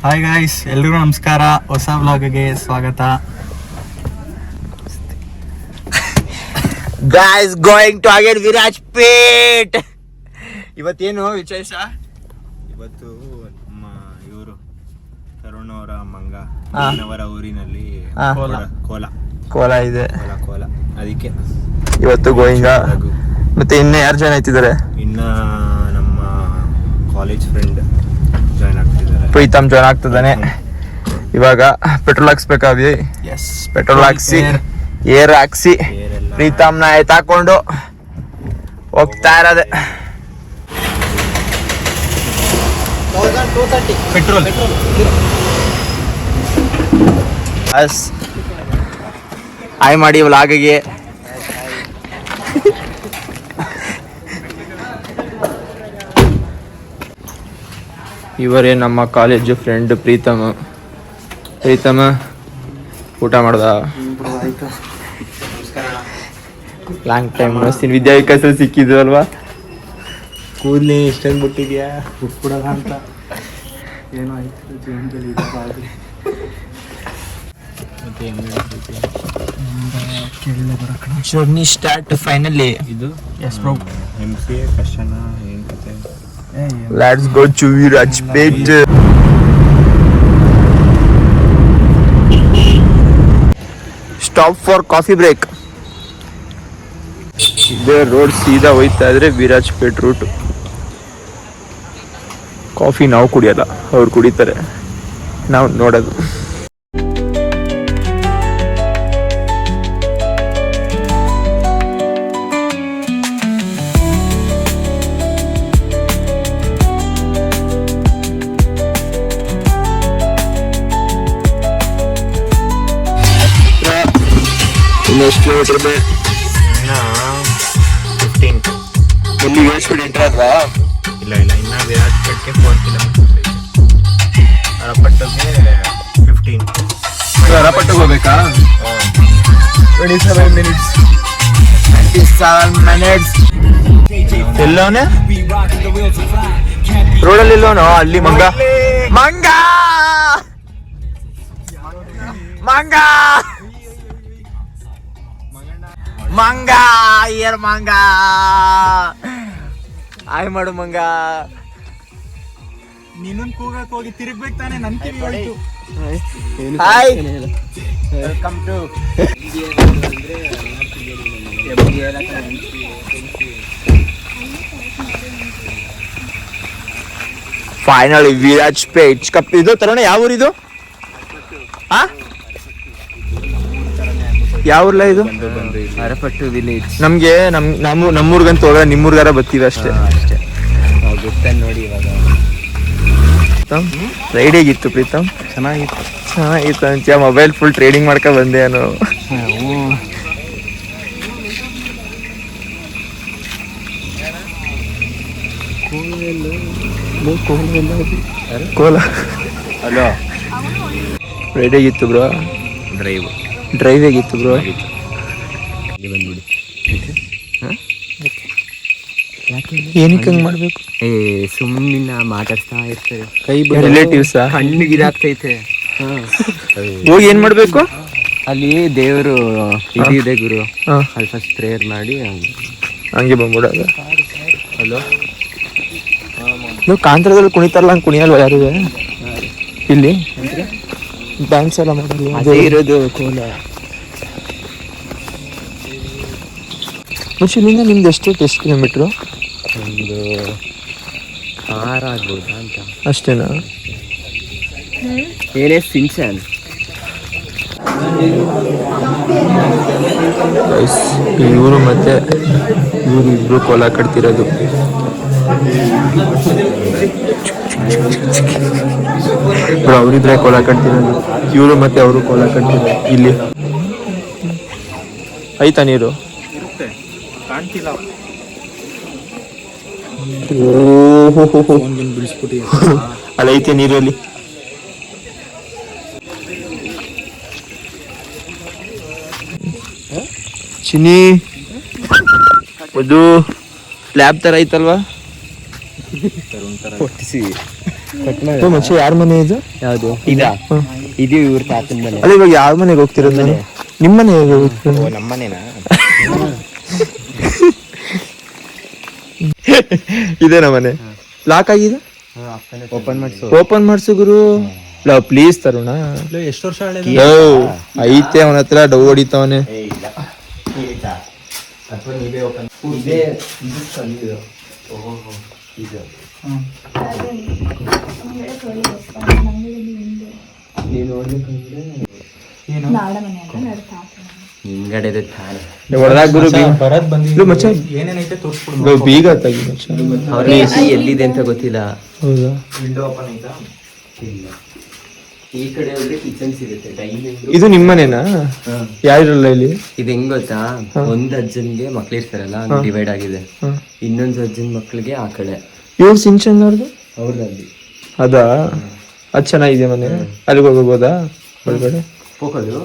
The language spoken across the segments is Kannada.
ಹಾಯ್ ಗಾಯ್ಸ್, ಎಲ್ರಿಗೂ ನಮಸ್ಕಾರ. ಹೊಸ ವ್ಲಾಗ್ಗೆ ಸ್ವಾಗತ. Guys, going to again Virajpet. ಇವತ್ತೇನು ವಿಶೇಷ? ಇವತ್ತು ನಮ್ಮ ಇವರು ತರುಣ್ ಅವರ ಮಂಗ ಅವರ ಊರಿನಲ್ಲಿ ಕೋಲ ಇದೆ. ಕೋಲ ಅದಕ್ಕೆ ಇವತ್ತು ಗೋಯಿಂಗ. ಮತ್ತೆ ಇನ್ನು ಯಾರು ಜಾಯ್ನ್ ಆಯ್ತಿದ್ದಾರೆ? ಇನ್ನ ನಮ್ಮ ಕಾಲೇಜ್ ಫ್ರೆಂಡ್ ಜಾಯ್ನ್ ಆಗ್ತಿದ್ದಾರೆ. ಪ್ರೀತಮ್ ಜಾಯ್ನ್ ಆಗ್ತಿದ್ದಾನೆ. ಇವಾಗ ಪೆಟ್ರೋಲ್ ಹಾಕ್ಸ್ಬೇಕಾಗಿ ಪೆಟ್ರೋಲ್ ಹಾಕ್ಸಿ ಏರ್ ಹಾಕ್ಸಿ ಪ್ರೀತಮ್ನ ಎತ್ತಾಕೊಂಡು ಹೋಗ್ತಾ ಇರೋದೆ. ಪೆಟ್ರೋಲ್ ಹಾಯ್ ಮಾಡಿ ವ್ಲಾಗಿಗೆ. ಇವರೇ ನಮ್ಮ ಕಾಲೇಜು ಫ್ರೆಂಡ್ ಪ್ರೀತಮ್. ಊಟ ಮಾಡ್ದ? ಲಾಂಗ್ ಟೈಮ್ ವಿದ್ಯಾವಿಕಾಸ ಸಿಕ್ಕಿದ್ವು ಅಲ್ವಾ? ಕೂದಲಿ ಇಷ್ಟೊಂದು ಬಿಟ್ಟಿದ್ಯಾ ಬಿಟ್ಬಿಡಲ್ಲ ಅಂತ ಏನೋ ಆಯ್ತು ಜೀವನದಲ್ಲಿ. Journey start finally. ಇದು ಎಸ್ ಬ್ರೋ, MCA ಕಷ್ಟನ ಏನ್ ಕತೆ? Let's go to Virajpet. Stop for coffee break. ಇದೇ ರೋಡ್ ಸೀದಾ ಹೋಯ್ತಾ ಇದ್ರೆ ವಿರಾಜ್ಪೇಟ್ ರೂಟ್. ಕಾಫಿ ನಾವು ಕುಡಿಯಲ್ಲ, ಅವ್ರು ಕುಡಿತಾರೆ, ನಾವು ನೋಡೋದು. ಎಷ್ಟು ಕಿಲೋಮೀಟರ್ ಇದೆ? 15. ಎಲ್ಲಿ ವಿರಾಜ್ಪೇಟ್ ಎಂಟರ್ ಆದ್ವಾ? ಇಲ್ಲ ಇನ್ನ ವಿರಾಜ್ಪೇಟ್ಗೆ 4 ಕಿಲೋಮೀಟರ್ ಐತೆ. ಅರಪಟ್ಟಗೆ 15. ಅರಪಟ್ಟಿಗೆ ಹೋಗ್ಬೇಕಾ? 27 ಮಿನಿಟ್ಸ್. ಎಲ್ಲವನೇ ರೋಡಲ್ಲಿ ಇಲ್ಲವನೋ? ಅಲ್ಲಿ ಮಂಗ ಮಂಗ ಮಂಗ ಮಂಗ ಏರ್ ಮಂಗ. ಆಯ್ ಮಾಡು ಮಂಗ. ನೀನೊಂದು ಕೂಗಕ್ಕೆ ಹೋಗಿ ತಿರುಗ್ಬೇಕು ತಾನೆ, ನನ್ ಕಿವಿ ಹೋಯ್ತು. Hi, welcome to finally Virajpet. ಇದು ತರೋಣ. ಯಾವ ಊರಿದು? ಯಾವ ಊರ್ಲ ಇದು? ಅರಪಟ್ಟು ವಿಲೇಜ್. ನಮ್ಗೆ ನಮ್ಮೂರ್ಗಂತ ಹೋಗ, ನಿಮ್ಮೂರ್ಗಾರ ಬರ್ತೀವಿ ಅಷ್ಟೇ. ನೋಡಿ ಇವಾಗ ರೈಡ್ ಹೇಗಿತ್ತು ಪ್ರೀತಮ್? ಚೆನ್ನಾಗಿತ್ತು ಅಂತ್ಯ. ಮೊಬೈಲ್ ಫುಲ್ ಟ್ರೇಡಿಂಗ್ ಮಾಡ್ಕೊ ಬಂದೆ ನಾನು. ಕೋಲ. ಹಲೋ, ರೈಡ್ ಹೇಗಿತ್ತು ಬ್ರೋ? ಡ್ರೈವ್ ಹೇಗಿತ್ತು ಬ್ರೋ? ಬಂದ್ಬಿಡಿ. ಏನಕ್ಕೆ ಹಂಗೆ ಮಾಡ್ಬೇಕು? ಸುಮ್ಮನೆ ಮಾತಾಡ್ತಾ ಇರ್ತಾರೆ. ಕೈ ರಿಲೇಟಿವ್ಸ್ ಕಣ್ಣಿಗೆ ಇದಾಗ್ತೈತೆ. ಹೋಗಿ ಏನ್ ಮಾಡ್ಬೇಕು? ಅಲ್ಲಿ ದೇವರು ಇದೆ ಗುರು, ಅಲ್ಲಿ ಫಸ್ಟ್ ಪ್ರೇಯರ್ ಮಾಡಿ ಹಂಗೆ ಬಂದ್ಬಿಡೋದು. ಹಲೋ, ನೀವು ಕಾಂತಾರದಲ್ಲಿ ಕುಣಿತಾರಲ್ಲ, ಹಂಗೆ ಕುಣಿಯಲ್ವ ಯಾರು ಇಲ್ಲಿ? ಡ್ಯಾನ್ಸ್ ಎಲ್ಲ ಮಾಡಲ್ಲ. ಅದೇ ಇರೋದು ಕೋಲ. ಮುಂಚಿನಿಂದ ನಿಮ್ದು ಎಷ್ಟು ಕಿಲೋಮೀಟ್ರು? ಒಂದು 6 ಆಗ್ಬೋದಾ ಅಂತ. ಅಷ್ಟೇನಾ? ಏನೇ ಸಿನ್ಸನ್ ಇವರು ಮತ್ತೆ ಇವರು ಇಬ್ರು ಕೋಲ ಕಟ್ತಿರೋದು. ಅವರಿದ್ರೆ ಕೋಲ ಕಟ್ತಿರೋದು, ಇವರು ಮತ್ತೆ ಅವರು ಕೋಲ ಕಟ್ತಿರೋದು. ಇಲ್ಲಿ ಆಯ್ತಾ ನೀರು? ಕಾಣ್ತಿಲ್ಲ. ಅಲ್ಲಿ ಐತೆ ನೀರಲ್ಲಿ. ಚಿನಿ ಅದು ಸ್ಲ್ಯಾಬ್ ತರ ಐತಲ್ವಾ? ಹೊಟ್ಟಿಸಿ ಮಚ್ಚ ಯಾರ ಮನೆ ಇದು? ಯಾವುದು ಇದಾ? ಇದು ಇವ್ರ ತಾತನ ಮನೆ. ಅದೇ ಇವಾಗ ಯಾವ ಮನೆಗೆ ಹೋಗ್ತಿರೋದು ನಾನು? ನಿಮ್ಮ ಮನೆಗೆ ಹೋಗ್ತಿರೋದು? ನಮ್ಮ ಮನೆನಾ? ಇದೇನಾ ಮನೆ? ಲಾಕ್ ಆಗಿದೆ? Open ಮಾಡ್ಸು Guru. ಪ್ಲೀಸ್ ತರುಣ. ಎಷ್ಟು ವರ್ಷ ಐತೆ ಅವನ ಹತ್ರ ಡೌ ಹೊಡಿತಾವನೆ. ಬೀಗ ಎಲ್ಲಿದೆ ಅಂತ ಗೊತ್ತಿಲ್ಲ. ಹೌದಾ? ಈ ಕಡೆ ಹೋದ್ರೆ ಕಿಚನ್ ಸಿಗುತ್ತೆ. ಡೈನಿಂಗ್ ಇದು ನಿಮ್ಮನೇನಾ? ಯಾರಿರಲ್ಲ ಇಲ್ಲಿ? ಇದು ಹೆಂಗ್ ಗೊತ್ತಾ, ಒಂದ್ ಅಜ್ಜನ್ಗೆ ಮಕ್ಳು ಇರ್ತಾರಲ್ಲ, ಡಿವೈಡ್ ಆಗಿದೆ. ಇನ್ನೊಂದ್ ಅಜ್ಜನ್ ಮಕ್ಳಿಗೆ ಆ ಕಡೆ. ಇವ್ರು ಸಿಂಚನ್ ಅವ್ರದಲ್ಲಿ ಅದಾ? ಅದ್ ಚೆನ್ನಾಗಿದೆ ಮನೆ. ಅಲ್ಲಿಗೆ ಹೋಗ್ಬೋದಾ ಒಳಗಡೆ? ಹೋಗೋದು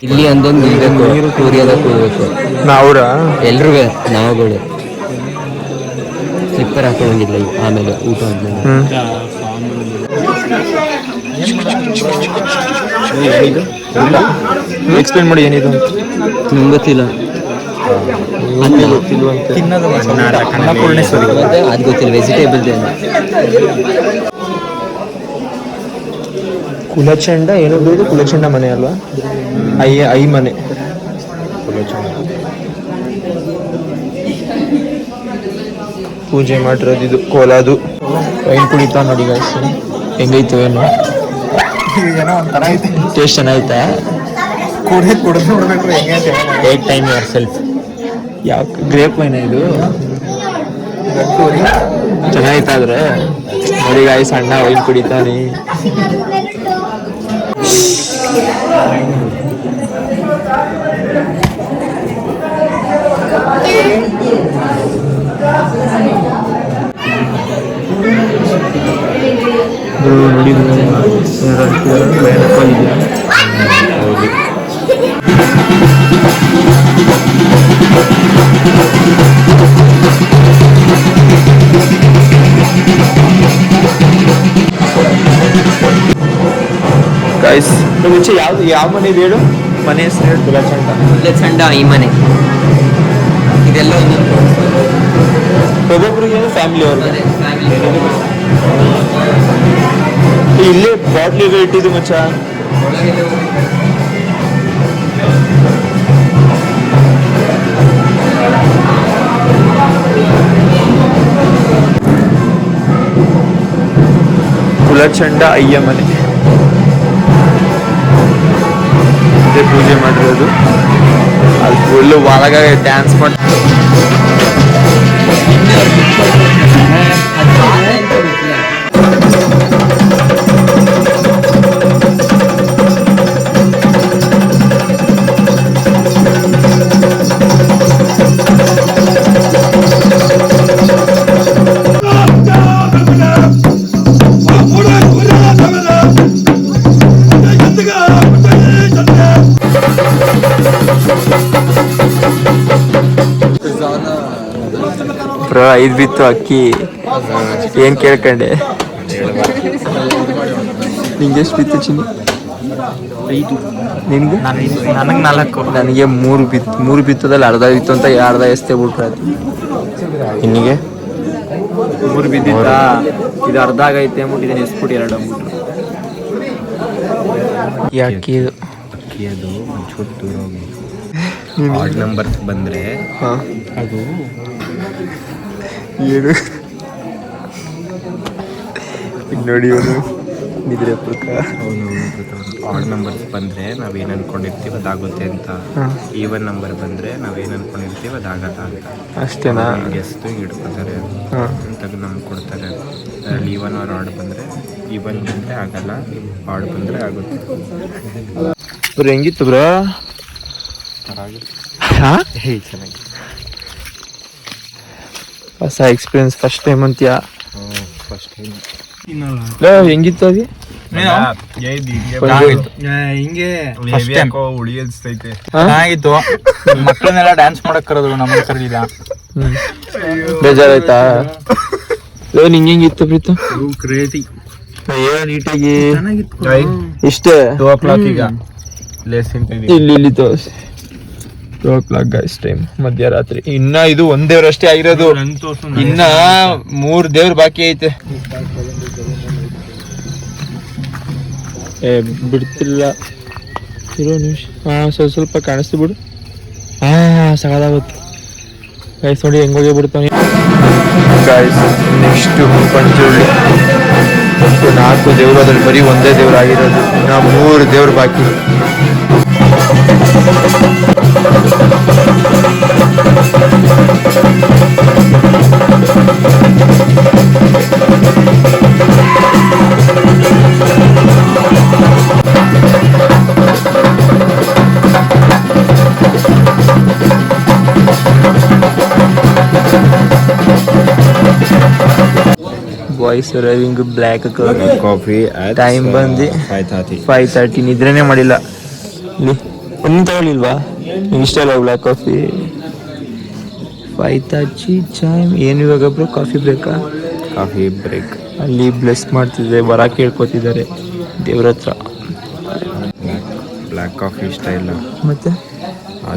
ಇಲ್ಲಿ ಅಂದೊಂದು ನಿಲ್ಬೇಕು, ಸೂರ್ಯದಕ್ಕೆ ಹೋಗ್ಬೇಕು. ನಾವ್ರ ಎಲ್ರೂ ನಾವುಗಳು ಸ್ಲಿಪ್ಪರ್ ಹಾಕೊಳ್ಳಂಗಿಲ್ಲ. ಆಮೇಲೆ ಊಟ ಆದ್ಮೇಲೆ ಎಕ್ಸ್ಪ್ಲೇನ್ ಮಾಡಿ ಏನಿದು ಅಂತ. ನಂಗೆ ಗೊತ್ತಿಲ್ಲ. ಅದು ಗೊತ್ತಿಲ್ಲ. ವೆಜಿಟೇಬಲ್ ಕುಲಚಂಡ ಏನದು? ಕುಲಚಂಡ ಮನೆ ಅಲ್ವಾ? ಐ ಮನೆ. ಪೂಜೆ ಮಾಡಿರೋದು ಇದು ಕೋಲಾದು. ವೈನ್ ಕುಡಿತಾ ನೋಡಿ ಗಾಯ್ಸ್. ಹೆಂಗೈತು ಏನು? ಟೇಸ್ಟ್ ಚೆನ್ನಾಯ್ತಾ? Take time yourself. ಯಾವ ಗ್ರೇಪ್ ವೈನ್ ಇದು? ಚೆನ್ನಾಯ್ತಾದ್ರೆ ನೋಡಿ ಗಾಯ್ಸ್, ಅಣ್ಣ ವೈನ್ ಕುಡಿತಾನೆ. ನೋಡಿ ಗೈಸ್, ಮುಂಚೆ ಯಾವ ಮನೆ ಹೇಳು? ಮನೆ ಹೆಸರು ಹೇಳು. ಕುಲಚಂಡ ಈ ಮನೆ. ಇದೆಲ್ಲ ಒಬ್ಬೊಬ್ರಿಗೆ ಫ್ಯಾಮಿಲಿ ಅವ್ರಿಗೆ. ಇಲ್ಲೇ ಬಾಟ್ಲಿ ಇಟ್ಟಿದ್ದು ಮಚ್ಚ. ಕುಲಚಂಡ ಅಯ್ಯ ಮನೆ. ಇದೇ ಪೂಜೆ ಮಾಡಿರೋದು. ಅಲ್ಲಿ ಫುಲ್ಲು ಒಳಗೆ ಡ್ಯಾನ್ಸ್ ಮಾಡಿ ಬ್ರೋ. 5 ಬಿತ್ತು ಅಕ್ಕಿ. ಏನ್ ಕೇಳ್ಕೊಂಡೆ? ನಿಂಗೆ ಎಷ್ಟು ಬಿತ್ತು ಚಿನ್ನಿ? ನಿನ್ಗೆ? ನನಗೆ 4. ನನಗೆ 3 ಬಿತ್ತು. 3 ಬಿತ್ತದಲ್ಲಿ ಅರ್ಧ ಬಿತ್ತು ಅಂತ ಅರ್ಧ ಎಷ್ಟೇ ಬಿಟ್ರೆ. ನಿನಗೆ 3 ಬಿದ್ದಿತ್ತಾ? ಇದು ಅರ್ಧ ಆಗೈತೆ ಅಂದ್ಬಿಟ್ಟಿದ್ದೀನಿ. ಎಸ್ಬಿಟ್ಟು 2 ಅಂದ್ಬಿಟ್ಟು. ಈ ಅಕ್ಕಿ ಇದು ಅದು ಒಂಚೂರು ದೂರ ಹೋಗಿ ಆಡ್ ನಂಬರ್ ಬಂದರೆ ಅದು ಏನು ನೋಡಿ ಅವನು ನಿದ್ರೆ ಪುಕ್ಕ. ಅವನು ಆಡ್ ನಂಬರ್ಸ್ ಬಂದರೆ ನಾವೇನು ಅಂದ್ಕೊಂಡಿರ್ತೀವಿ ಅದಾಗುತ್ತೆ ಅಂತ. ಈವನ್ ನಂಬರ್ ಬಂದರೆ ನಾವೇನು ಅಂದ್ಕೊಂಡಿರ್ತೀವಿ ಅದಾಗಲ್ಲ ಅಂತ. ಅಷ್ಟೇನಾ? ಗೆಸ್ಟು ಹಿಡ್ಕೊತಾರೆ ತೆಗೆದು ನಮ್ಗೆ ಕೊಡ್ತಾರೆ. ಅದರಲ್ಲಿ ಈವನ್ ಅವ್ರು ಆಡ್ ಬಂದರೆ ಈವನ್ ಬಂದರೆ ಆಗಲ್ಲ, ಆಡ್ ಬಂದರೆ ಆಗುತ್ತೆ. ಬ್ರೋ ಹೆಂಗಿತ್ತು ಬ್ರೋ? ಚೆನ್ನಾಗಿ ಹೊಸ ಎಕ್ಸ್ಪೀರಿಯನ್ಸ್. ಫಸ್ಟ್ ಟೈಮ್ ಅಂತೀಯಾ? First time. ಹೆಂಗಿತ್ತು ಅದು? ಹಿಂಗೆ ಚೆನ್ನಾಗಿತ್ತು. ಮಕ್ಕಳನ್ನೆಲ್ಲ ಡ್ಯಾನ್ಸ್ ಮಾಡಕ್ ಕರೆದ್ರು, ನಮ್ಮನ್ನ ಕರೀಲಿಲ್ಲ. ಬೇಜಾರಾಯ್ತಾ? ನಿಂಗೆ ಹೆಂಗಿತ್ತು ಪ್ರೀತು? ಕ್ರೇಜಿ. ನೀಟಾಗಿ ಚೆನ್ನಾಗಿತ್ತು ಇಷ್ಟೇ 2 o'clock ಈಗ ಲೇಸ್ ಇಲ್ಲಿ ತೋರಿಸಿ 2 o'clock ಗೈಸ್ ಟೈಮ್ ಮಧ್ಯರಾತ್ರಿ. ಇನ್ನ ಇದು ಒಂದ್ ದೇವ್ರಷ್ಟೇ ಆಗಿರೋದು, ಇನ್ನ 3 ದೇವ್ರ ಬಾಕಿ ಐತೆ. ಬಿಡ್ತಿಲ್ಲ ಇರೋ ನಿಮಿಷ. ಸ್ವಲ್ಪ ಕಾಣಿಸ್ತು ಬಿಡು. ಸಗದಾಗುತ್ತೆ ಗೈಸ್. ನೋಡಿ ಹೆಂಗ್ ಹೋಗಿ ಬಿಡ್ತಾನೆ ಗೈಸ್. ನೆಕ್ಸ್ಟ್ ಪಂಚುಳ್ಳಿ 4 ದೇವ್ರು, ಅದ್ರಲ್ಲಿ ಬರೀ ಒಂದೇ ದೇವ್ರು ಆಗಿರೋದು, ಇನ್ನ 3 ದೇವ್ರು ಬಾಕಿ. ಬಾಯ್ಸ್ ರೈವಿಂಗ್ ಬ್ಲ್ಯಾಕ್ ಕಾಫಿ ಟೈಮ್ ಬಂದು 5:30. ನಿದ್ರೆನೇ ಮಾಡಿಲ್ಲ. ಒಂದು ತಗೊಳ್ಳಿಲ್ವಾ ಇಷ್ಟ ಇಲ್ಲ ಬ್ಲ್ಯಾಕ್ ಕಾಫಿ. 5:30 ಟೈಮ್. ಏನು ಇವಾಗ ಬ್ರೋ ಕಾಫಿ ಬ್ರೇಕಾ? Coffee break. ಅಲ್ಲಿ ಬ್ಲೆಸ್ ಮಾಡ್ತಿದ್ದಾರೆ, ವರ ಕೇಳ್ಕೊತಿದ್ದಾರೆ ದೇವ್ರ ಹತ್ರ. ಬ್ಲ್ಯಾಕ್ ಕಾಫಿ ಇಷ್ಟ ಇಲ್ಲ, ಮತ್ತೆ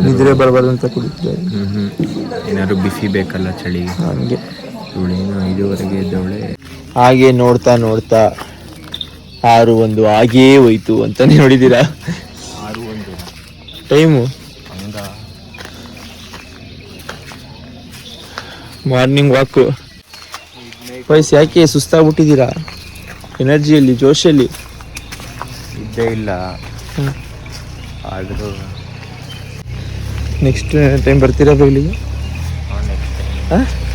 ನಿದ್ರೆ ಬರಬಾರ್ದು ಅಂತ ಕುಡಿತಿದ್ದಾರೆ. ಏನಾದ್ರು ಬಿಸಿ ಬೇಕಲ್ಲ ಚಳಿಗೆ, ಹಂಗೆ. ಇವಳೇನು 5:30 ಇದ್ದವಳೆ. ಹಾಗೆ ನೋಡ್ತಾ 6:01 ಹಾಗೇ ಹೋಯ್ತು ಅಂತಾನೆ ನೋಡಿದ್ದೀರಾ ಟೈಮು. Morning walk. ವಯಸ್ಸು ಯಾಕೆ ಸುಸ್ತಾಗ್ಬಿಟ್ಟಿದ್ದೀರಾ? ಎನರ್ಜಿಯಲ್ಲಿ, ಜೋಶಲ್ಲಿ ಇದ್ದೇ ಇಲ್ಲ. ಆದರೂ ನೆಕ್ಸ್ಟ್ ಟೈಮ್ ಬರ್ತೀರಾ ಇಲ್ಲಿಗೆ?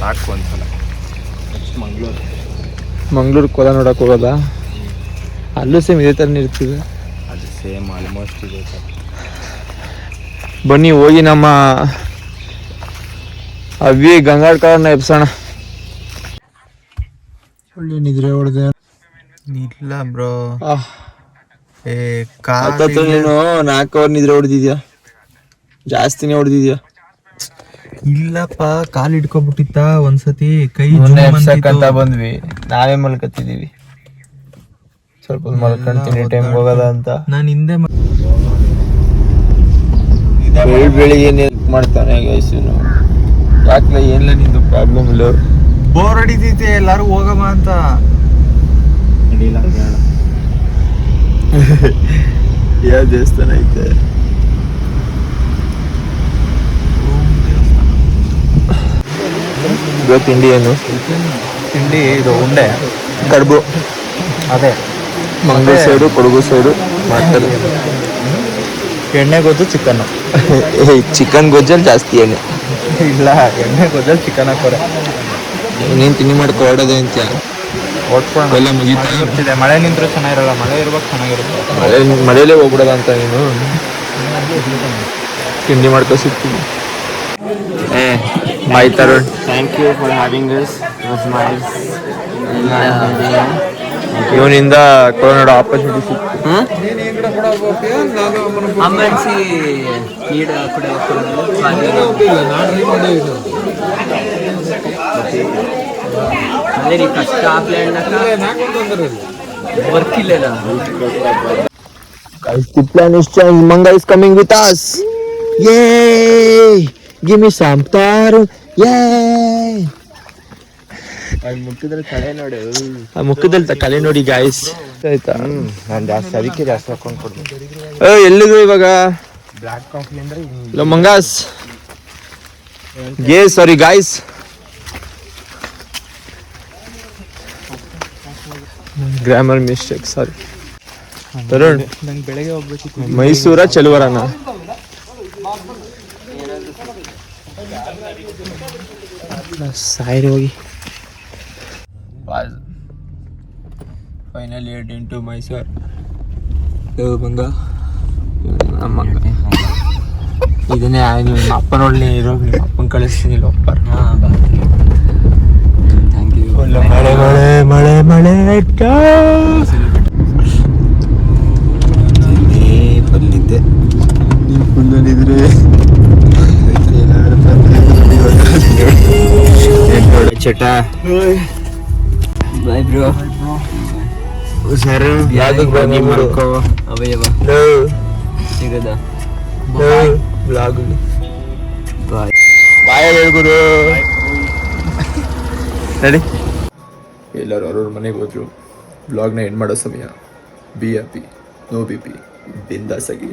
ಸಾಕು ಒಂದ್ಸಲ. ನೆಕ್ಸ್ಟ್ ಮಂಗ್ಳೂರು ಕೋಲ ನೋಡಕ್ಕೆ ಹೋಗೋದಾ? ಅಲ್ಲೂ ಸೇಮ್ ಇದೇ ಥರನೇ ಇರ್ತೀವಿ. ಅದು ಸೇಮ್ ಆಲ್ಮೋಸ್ಟ್ ಇದೆ ಸರ್. ಬನ್ನಿ ಹೋಗಿ ನಮ್ಮ ಅವಿ ಗಂಗಾಡ್ಕರನ್ನ ಎಬ್ಸೋಣ. ಒಳ್ಳೆ ನಿದ್ರೆ ಹೊಡೆದೆ ಇಲ್ಲ ಬ್ರೋ. ನೀನು 4 ಅವರ್ ನಿದ್ರೆ ಹೊಡೆದಿದ್ಯಾ, ಜಾಸ್ತಿನೇ ಹೊಡೆದಿದ್ಯಾ. ಇಲ್ಲಪ್ಪ, ಕಾಲು ಹಿಡ್ಕೊಬಿಟ್ಟಿತ್ತ ಒಂದ್ಸತಿ, ಕೈ ಅಂತ ಬಂದ್ವಿ. ನಾವೇ ಮಲ್ಕತ್ತಿದೀವಿ. ಸ್ವಲ್ಪ ಮಲ್ಕೊಂತೀನಿ ಟೈಮ್ ಹೋಗದ ಅಂತ. ನಾನು ಹಿಂದೆ ಬೆಳಿಗ್ಗೆ ಮಾಡ್ತಾನೆ ಗೈಸನು. ಯಾಕಲ ಏನಿಲ್ಲ ನಿಂದು ಪ್ರಾಬ್ಲಮ್ ಇಲ್ಲ. ಬೋರ್ ಹೊಡಿತೈತೆ, ಎಲ್ಲಾರು ಹೋಗಮ್ಮ ಅಂತ. ಯಾವ ದೇವಸ್ಥಾನ ಐತೆ? ತಿಂಡಿ ಏನು? ತಿಂಡಿ ಇದು ಉಂಡೆ, ಕಡುಬು. ಅದೇ ಮಂಗಳೂರು ಸೈಡು, ಕೊಡಗು ಸೈಡು ಮಾಡ್ತಾರೆ. ಎಣ್ಣೆ ಗೊಜ್ಜು ಚಿಕನ್. ಚಿಕನ್ ಗೊಜ್ಜಲ್ಲಿ ಜಾಸ್ತಿ ಎಣ್ಣೆ ಇಲ್ಲ, ಎಣ್ಣೆ ಗೊಜ್ಜಲ್ಲಿ ಚಿಕನ್ ಹಾಕೋರೆ. ನೀನು ತಿಂಡಿ ಮಾಡ್ಕೊ ಹೊಡೋದೆ ಅಂತ ಓಡ್ಕೊಂಡು ಎಲ್ಲ ಮುಗೀತಾ. ಮಳೆ ನಿಂತ್ರೆ ಚೆನ್ನಾಗಿರಲ್ಲ, ಮಳೆ ಇರ್ಬೇಕು ಚೆನ್ನಾಗಿರುತ್ತೆ. ಮಳೆಯಲ್ಲೇ ಹೋಗ್ಬಿಡೋದ ಅಂತ ನೀನು ತಿಂಡಿ ಮಾಡ್ಕೊ ಸಿಗ್ತೀನಿ. My Tarun, thank you for having us. Was nice. ಇವನಿಂದ ಕೊರೋನಾ ಆಪರ್ಚುನಿಟಿ ಸಿಕ್ತು. Guys, the plan is changed. Manga is coming with us. Yay! Give me some taru. Yay! ಮುಖದಲ್ಲಿ ಕಲೆ ನೋಡಿ ಗಾಯ್ಸ್. ಆಯ್ತಾ? ನಾನು ಜಾಸ್ತಿ ಅದಕ್ಕೆ ಜಾಸ್ತಿ ಹಾಕೊಂಡು ಕೊಡ್ತೀನಿ. ಎಲ್ಲಿಗೂ ಇವಾಗ ಬ್ಲ್ಯಾಕ್ ಕಾಫಿ ಅಂದರೆ ಹಲೋ ಮಂಗಾಸ್. Sorry guys. Grammar mistake, sorry. Tarun, ನಂಗೆ ಬೆಳಗ್ಗೆ ಹೋಗ್ಬೇಕಿತ್ತು. ಮೈಸೂರ ಚೆಲುವರನ? ಸಾಯಿರಿ ಹೋಗಿ. Finally head into Mysore. ಮಂಗ ಮಂಗ ಇದನ್ನೇ ನಿಮ್ಮ ಅಪ್ಪ ನೋಡ್ಲಿ ಇರೋ, ನಿಮ್ಮ ಅಪ್ಪನ ಕಳಿಸ್ತೀನಿ. Thank you. ಮಳೆ ಮಳೆ ಮಳೆ ಮಳೆ ಬಂದಿದ್ದೆ. ನೀವು ಫುಲ್ಲಿದ್ರೆ ಚಟ. Bye bro. ಹುಷಾರು ಯಾವ್ದಕ್ ಹೋಗಿ ಬಂದ್ಬಿಡು. ಮಲ್ಕೋ. ಅವಯವ ಸಿಗದ ಬ್ಲಾಗ್ ಬಾಯ್. ಬಾಯಲ್ಲಿ ಹೇಳ್ಗುರು ನಡಿ. ಎಲ್ಲರೂ ಅವ್ರವ್ರ ಮನೆಗೆ ಹೋದ್ರು. ಬ್ಲಾಗ್ನ ಎಂಡ್ ಮಾಡೋ ಸಮಯ. Be happy, no B P, ಬಿಂದಾಸ್ ಆಗಿ.